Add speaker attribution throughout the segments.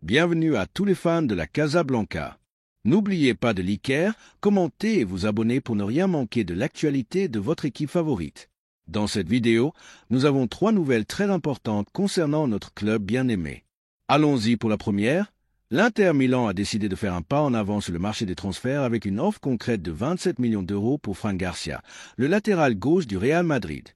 Speaker 1: Bienvenue à tous les fans de la Casablanca. N'oubliez pas de liker, commenter et vous abonner pour ne rien manquer de l'actualité de votre équipe favorite. Dans cette vidéo, nous avons 3 nouvelles très importantes concernant notre club bien-aimé. Allons-y pour la première. L'Inter Milan a décidé de faire un pas en avant sur le marché des transferts avec une offre concrète de 27 millions d'euros pour Fran Garcia, le latéral gauche du Real Madrid.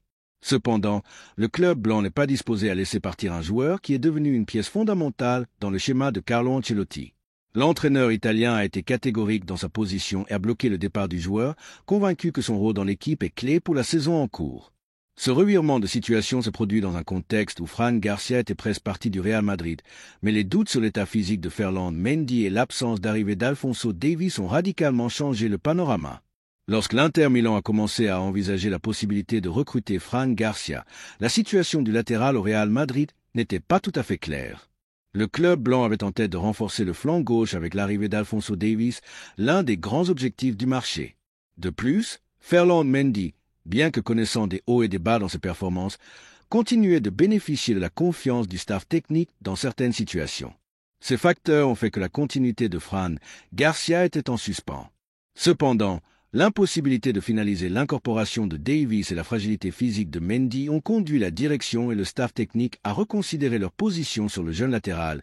Speaker 1: Cependant, le club blanc n'est pas disposé à laisser partir un joueur qui est devenu une pièce fondamentale dans le schéma de Carlo Ancelotti. L'entraîneur italien a été catégorique dans sa position et a bloqué le départ du joueur, convaincu que son rôle dans l'équipe est clé pour la saison en cours. Ce revirement de situation se produit dans un contexte où Fran Garcia était presque parti du Real Madrid, mais les doutes sur l'état physique de Ferland Mendy et l'absence d'arrivée d'Alphonso Davies ont radicalement changé le panorama. Lorsque l'Inter Milan a commencé à envisager la possibilité de recruter Fran Garcia, la situation du latéral au Real Madrid n'était pas tout à fait claire. Le club blanc avait en tête de renforcer le flanc gauche avec l'arrivée d'Alphonso Davies, l'un des grands objectifs du marché. De plus, Ferland Mendy, bien que connaissant des hauts et des bas dans ses performances, continuait de bénéficier de la confiance du staff technique dans certaines situations. Ces facteurs ont fait que la continuité de Fran Garcia était en suspens. Cependant, l'impossibilité de finaliser l'incorporation de Davies et la fragilité physique de Mendy ont conduit la direction et le staff technique à reconsidérer leur position sur le jeune latéral,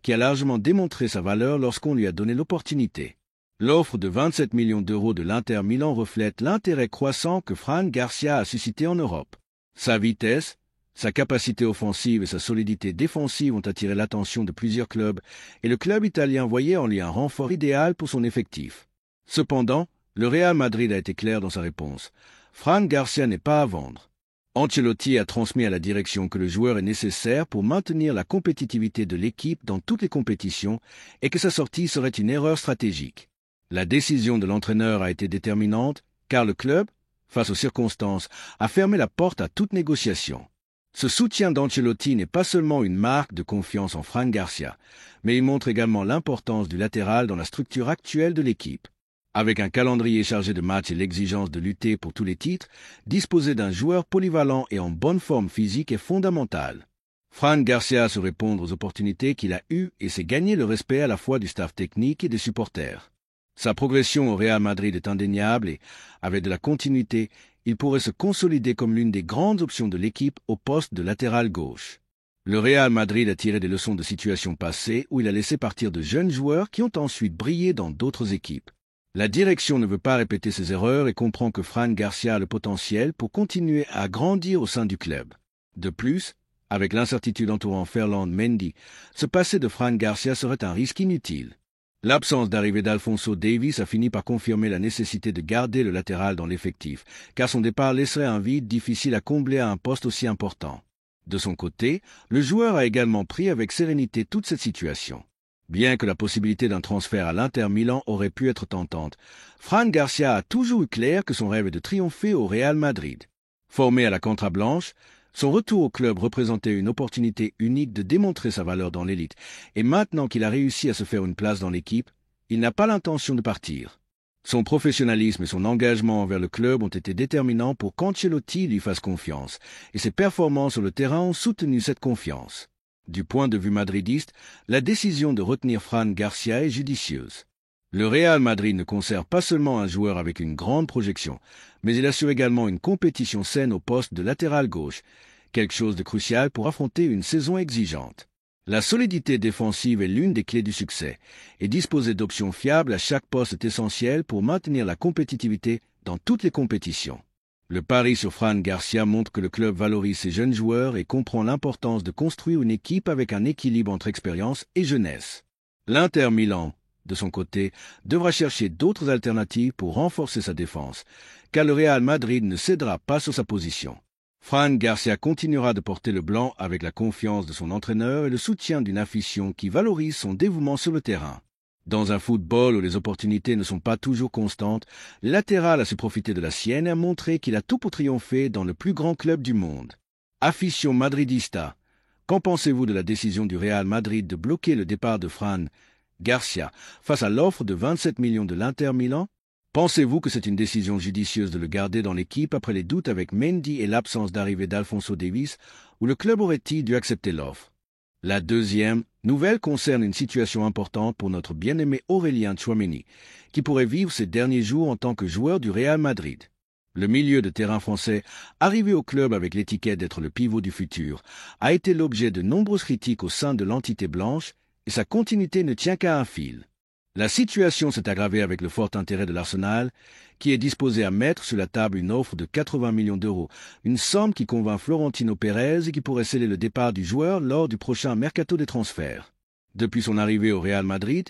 Speaker 1: qui a largement démontré sa valeur lorsqu'on lui a donné l'opportunité. L'offre de 27 millions d'euros de l'Inter Milan reflète l'intérêt croissant que Fran Garcia a suscité en Europe. Sa vitesse, sa capacité offensive et sa solidité défensive ont attiré l'attention de plusieurs clubs, et le club italien voyait en lui un renfort idéal pour son effectif. Cependant, le Real Madrid a été clair dans sa réponse. Fran Garcia n'est pas à vendre. Ancelotti a transmis à la direction que le joueur est nécessaire pour maintenir la compétitivité de l'équipe dans toutes les compétitions et que sa sortie serait une erreur stratégique. La décision de l'entraîneur a été déterminante car le club, face aux circonstances, a fermé la porte à toute négociation. Ce soutien d'Ancelotti n'est pas seulement une marque de confiance en Fran Garcia, mais il montre également l'importance du latéral dans la structure actuelle de l'équipe. Avec un calendrier chargé de matchs et l'exigence de lutter pour tous les titres, disposer d'un joueur polyvalent et en bonne forme physique est fondamental. Fran Garcia sait répondre aux opportunités qu'il a eues et s'est gagné le respect à la fois du staff technique et des supporters. Sa progression au Real Madrid est indéniable et, avec de la continuité, il pourrait se consolider comme l'une des grandes options de l'équipe au poste de latéral gauche. Le Real Madrid a tiré des leçons de situations passées où il a laissé partir de jeunes joueurs qui ont ensuite brillé dans d'autres équipes. La direction ne veut pas répéter ses erreurs et comprend que Fran Garcia a le potentiel pour continuer à grandir au sein du club. De plus, avec l'incertitude entourant Ferland Mendy, se passer de Fran Garcia serait un risque inutile. L'absence d'arrivée d'Alphonso Davies a fini par confirmer la nécessité de garder le latéral dans l'effectif, car son départ laisserait un vide difficile à combler à un poste aussi important. De son côté, le joueur a également pris avec sérénité toute cette situation. Bien que la possibilité d'un transfert à l'Inter Milan aurait pu être tentante, Fran Garcia a toujours eu clair que son rêve est de triompher au Real Madrid. Formé à la Contrablanche, son retour au club représentait une opportunité unique de démontrer sa valeur dans l'élite, et maintenant qu'il a réussi à se faire une place dans l'équipe, il n'a pas l'intention de partir. Son professionnalisme et son engagement envers le club ont été déterminants pour qu'Ancelotti lui fasse confiance, et ses performances sur le terrain ont soutenu cette confiance. Du point de vue madridiste, la décision de retenir Fran Garcia est judicieuse. Le Real Madrid ne conserve pas seulement un joueur avec une grande projection, mais il assure également une compétition saine au poste de latéral gauche, quelque chose de crucial pour affronter une saison exigeante. La solidité défensive est l'une des clés du succès, et disposer d'options fiables à chaque poste est essentiel pour maintenir la compétitivité dans toutes les compétitions. Le pari sur Fran Garcia montre que le club valorise ses jeunes joueurs et comprend l'importance de construire une équipe avec un équilibre entre expérience et jeunesse. L'Inter Milan, de son côté, devra chercher d'autres alternatives pour renforcer sa défense, car le Real Madrid ne cédera pas sur sa position. Fran Garcia continuera de porter le blanc avec la confiance de son entraîneur et le soutien d'une afition qui valorise son dévouement sur le terrain. Dans un football où les opportunités ne sont pas toujours constantes, le latéral a su profiter de la sienne et a montré qu'il a tout pour triompher dans le plus grand club du monde. Afición madridista, qu'en pensez-vous de la décision du Real Madrid de bloquer le départ de Fran Garcia face à l'offre de 27 millions de l'Inter Milan? Pensez-vous que c'est une décision judicieuse de le garder dans l'équipe après les doutes avec Mendy et l'absence d'arrivée d'Alphonso Davies, ou le club aurait-il dû accepter l'offre? La deuxième, nouvelle concerne une situation importante pour notre bien-aimé Aurélien Tchouaméni, qui pourrait vivre ses derniers jours en tant que joueur du Real Madrid. Le milieu de terrain français, arrivé au club avec l'étiquette d'être le pivot du futur, a été l'objet de nombreuses critiques au sein de l'entité blanche et sa continuité ne tient qu'à un fil. La situation s'est aggravée avec le fort intérêt de l'Arsenal, qui est disposé à mettre sur la table une offre de 80 millions d'euros, une somme qui convainc Florentino Pérez et qui pourrait sceller le départ du joueur lors du prochain mercato des transferts. Depuis son arrivée au Real Madrid,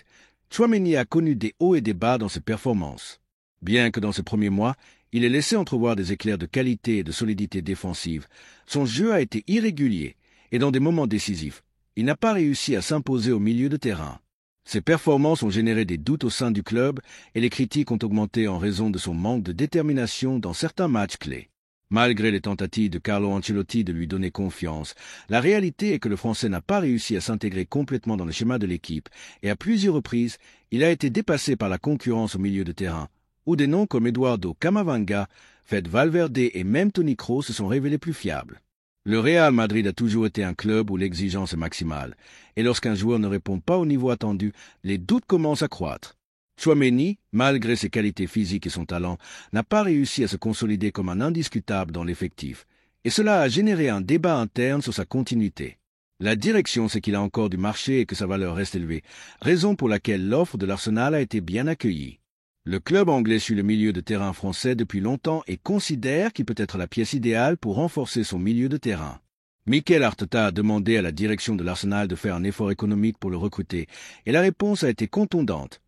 Speaker 1: Tchouaméni a connu des hauts et des bas dans ses performances. Bien que dans ses premiers mois, il ait laissé entrevoir des éclairs de qualité et de solidité défensive, son jeu a été irrégulier et dans des moments décisifs, il n'a pas réussi à s'imposer au milieu de terrain. Ses performances ont généré des doutes au sein du club et les critiques ont augmenté en raison de son manque de détermination dans certains matchs clés. Malgré les tentatives de Carlo Ancelotti de lui donner confiance, la réalité est que le Français n'a pas réussi à s'intégrer complètement dans le schéma de l'équipe et à plusieurs reprises, il a été dépassé par la concurrence au milieu de terrain, où des noms comme Eduardo Camavinga, Fede Valverde et même Toni Kroos se sont révélés plus fiables. Le Real Madrid a toujours été un club où l'exigence est maximale, et lorsqu'un joueur ne répond pas au niveau attendu, les doutes commencent à croître. Tchouaméni, malgré ses qualités physiques et son talent, n'a pas réussi à se consolider comme un indiscutable dans l'effectif, et cela a généré un débat interne sur sa continuité. La direction sait qu'il a encore du marché et que sa valeur reste élevée, raison pour laquelle l'offre de l'Arsenal a été bien accueillie. Le club anglais suit le milieu de terrain français depuis longtemps et considère qu'il peut être la pièce idéale pour renforcer son milieu de terrain. Mikel Arteta a demandé à la direction de l'Arsenal de faire un effort économique pour le recruter, et la réponse a été contondante.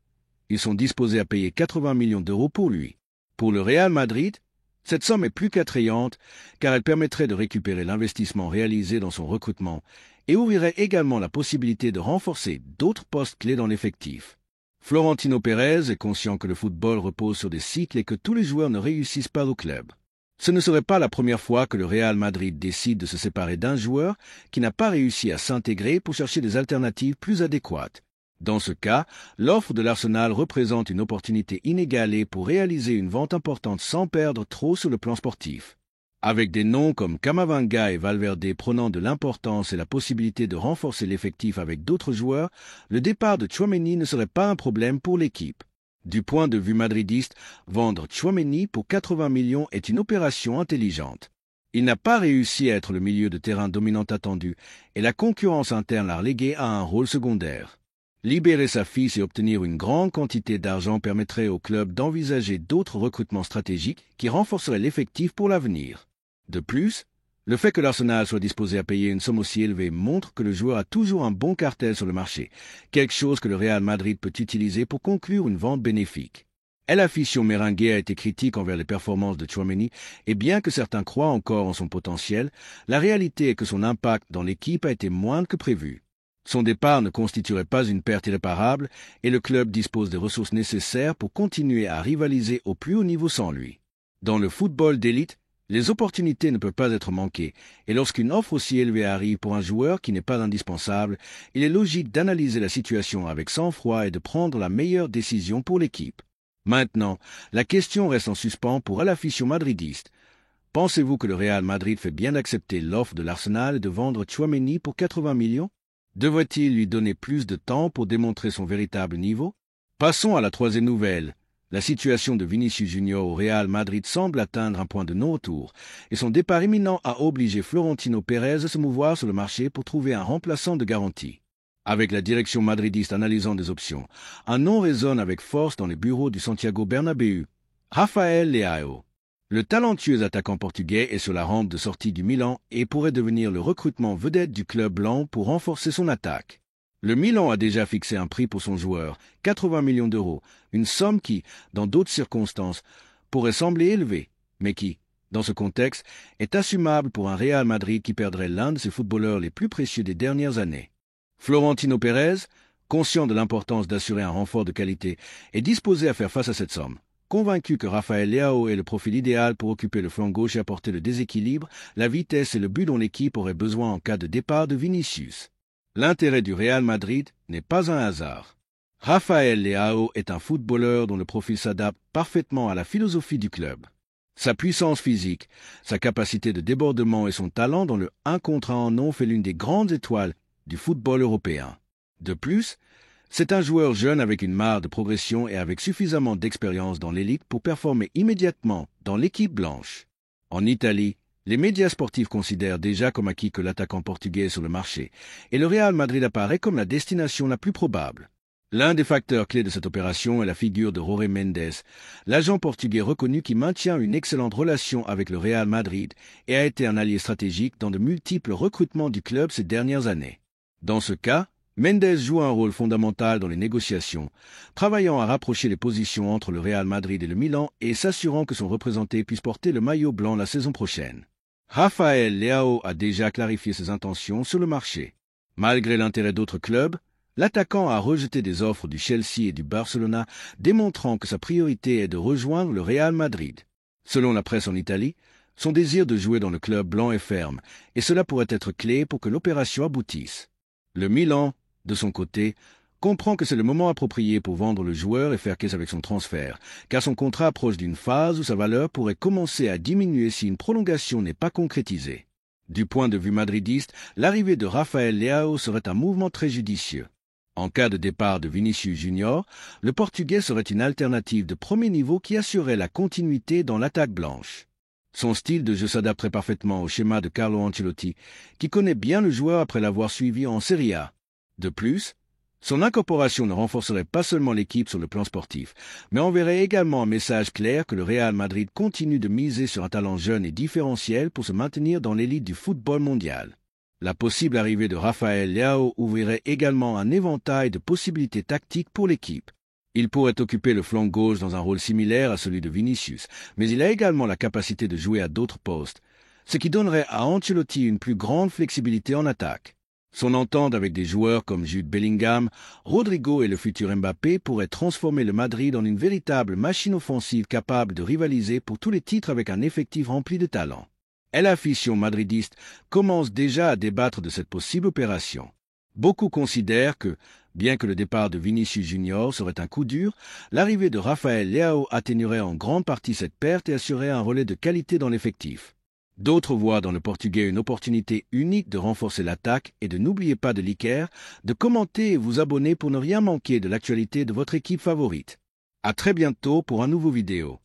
Speaker 1: Ils sont disposés à payer 80 millions d'euros pour lui. Pour le Real Madrid, cette somme est plus qu'attrayante, car elle permettrait de récupérer l'investissement réalisé dans son recrutement et ouvrirait également la possibilité de renforcer d'autres postes clés dans l'effectif. Florentino Pérez est conscient que le football repose sur des cycles et que tous les joueurs ne réussissent pas au club. Ce ne serait pas la première fois que le Real Madrid décide de se séparer d'un joueur qui n'a pas réussi à s'intégrer pour chercher des alternatives plus adéquates. Dans ce cas, l'offre de l'Arsenal représente une opportunité inégalée pour réaliser une vente importante sans perdre trop sur le plan sportif. Avec des noms comme Camavinga et Valverde prenant de l'importance et la possibilité de renforcer l'effectif avec d'autres joueurs, le départ de Tchouaméni ne serait pas un problème pour l'équipe. Du point de vue madridiste, vendre Tchouaméni pour 80 millions est une opération intelligente. Il n'a pas réussi à être le milieu de terrain dominant attendu et la concurrence interne l'a relégué à un rôle secondaire. Libérer sa fiche et obtenir une grande quantité d'argent permettrait au club d'envisager d'autres recrutements stratégiques qui renforceraient l'effectif pour l'avenir. De plus, le fait que l'Arsenal soit disposé à payer une somme aussi élevée montre que le joueur a toujours un bon cartel sur le marché, quelque chose que le Real Madrid peut utiliser pour conclure une vente bénéfique. El Afición Merengue a été critique envers les performances de Tchouaméni et bien que certains croient encore en son potentiel, la réalité est que son impact dans l'équipe a été moindre que prévu. Son départ ne constituerait pas une perte irréparable et le club dispose des ressources nécessaires pour continuer à rivaliser au plus haut niveau sans lui. Dans le football d'élite, les opportunités ne peuvent pas être manquées, et lorsqu'une offre aussi élevée arrive pour un joueur qui n'est pas indispensable, il est logique d'analyser la situation avec sang-froid et de prendre la meilleure décision pour l'équipe. Maintenant, la question reste en suspens pour El Afición madridiste. Pensez-vous que le Real Madrid fait bien d'accepter l'offre de l'Arsenal et de vendre Tchouaméni pour 80 millions? Devrait-il lui donner plus de temps pour démontrer son véritable niveau? Passons à la troisième nouvelle. La situation de Vinicius Junior au Real Madrid semble atteindre un point de non-retour et son départ imminent a obligé Florentino Pérez à se mouvoir sur le marché pour trouver un remplaçant de garantie. Avec la direction madridiste analysant des options, un nom résonne avec force dans les bureaux du Santiago Bernabéu. Rafael Leao. Le talentueux attaquant portugais est sur la rampe de sortie du Milan et pourrait devenir le recrutement vedette du club blanc pour renforcer son attaque. Le Milan a déjà fixé un prix pour son joueur, 80 millions d'euros, une somme qui, dans d'autres circonstances, pourrait sembler élevée, mais qui, dans ce contexte, est assumable pour un Real Madrid qui perdrait l'un de ses footballeurs les plus précieux des dernières années. Florentino Pérez, conscient de l'importance d'assurer un renfort de qualité, est disposé à faire face à cette somme. Convaincu que Rafael Leao est le profil idéal pour occuper le flanc gauche et apporter le déséquilibre, la vitesse et le but dont l'équipe aurait besoin en cas de départ de Vinicius. L'intérêt du Real Madrid n'est pas un hasard. Rafael Leao est un footballeur dont le profil s'adapte parfaitement à la philosophie du club. Sa puissance physique, sa capacité de débordement et son talent dans le 1 contre 1 en ont fait l'une des grandes étoiles du football européen. De plus, c'est un joueur jeune avec une marge de progression et avec suffisamment d'expérience dans l'élite pour performer immédiatement dans l'équipe blanche. En Italie, les médias sportifs considèrent déjà comme acquis que l'attaquant portugais est sur le marché, et le Real Madrid apparaît comme la destination la plus probable. L'un des facteurs clés de cette opération est la figure de Jorge Mendes, l'agent portugais reconnu qui maintient une excellente relation avec le Real Madrid et a été un allié stratégique dans de multiples recrutements du club ces dernières années. Dans ce cas, Mendes joue un rôle fondamental dans les négociations, travaillant à rapprocher les positions entre le Real Madrid et le Milan et s'assurant que son représenté puisse porter le maillot blanc la saison prochaine. Rafael Leao a déjà clarifié ses intentions sur le marché. Malgré l'intérêt d'autres clubs, l'attaquant a rejeté des offres du Chelsea et du Barcelona, démontrant que sa priorité est de rejoindre le Real Madrid. Selon la presse en Italie, son désir de jouer dans le club blanc est ferme, et cela pourrait être clé pour que l'opération aboutisse. Le Milan, de son côté, comprend que c'est le moment approprié pour vendre le joueur et faire caisse avec son transfert, car son contrat approche d'une phase où sa valeur pourrait commencer à diminuer si une prolongation n'est pas concrétisée. Du point de vue madridiste, l'arrivée de Rafael Leao serait un mouvement très judicieux. En cas de départ de Vinicius Junior, le Portugais serait une alternative de premier niveau qui assurerait la continuité dans l'attaque blanche. Son style de jeu s'adapterait parfaitement au schéma de Carlo Ancelotti, qui connaît bien le joueur après l'avoir suivi en Serie A. De plus, son incorporation ne renforcerait pas seulement l'équipe sur le plan sportif, mais enverrait également un message clair que le Real Madrid continue de miser sur un talent jeune et différentiel pour se maintenir dans l'élite du football mondial. La possible arrivée de Rafael Leao ouvrirait également un éventail de possibilités tactiques pour l'équipe. Il pourrait occuper le flanc gauche dans un rôle similaire à celui de Vinicius, mais il a également la capacité de jouer à d'autres postes, ce qui donnerait à Ancelotti une plus grande flexibilité en attaque. Son entente avec des joueurs comme Jude Bellingham, Rodrigo et le futur Mbappé pourrait transformer le Madrid en une véritable machine offensive capable de rivaliser pour tous les titres avec un effectif rempli de talent. Et l'afition madridiste commence déjà à débattre de cette possible opération. Beaucoup considèrent que, bien que le départ de Vinicius Junior serait un coup dur, l'arrivée de Rafael Leao atténuerait en grande partie cette perte et assurerait un relais de qualité dans l'effectif. D'autres voient dans le Portugais une opportunité unique de renforcer l'attaque et de n'oubliez pas de liker, de commenter et vous abonner pour ne rien manquer de l'actualité de votre équipe favorite. À très bientôt pour un nouveau vidéo.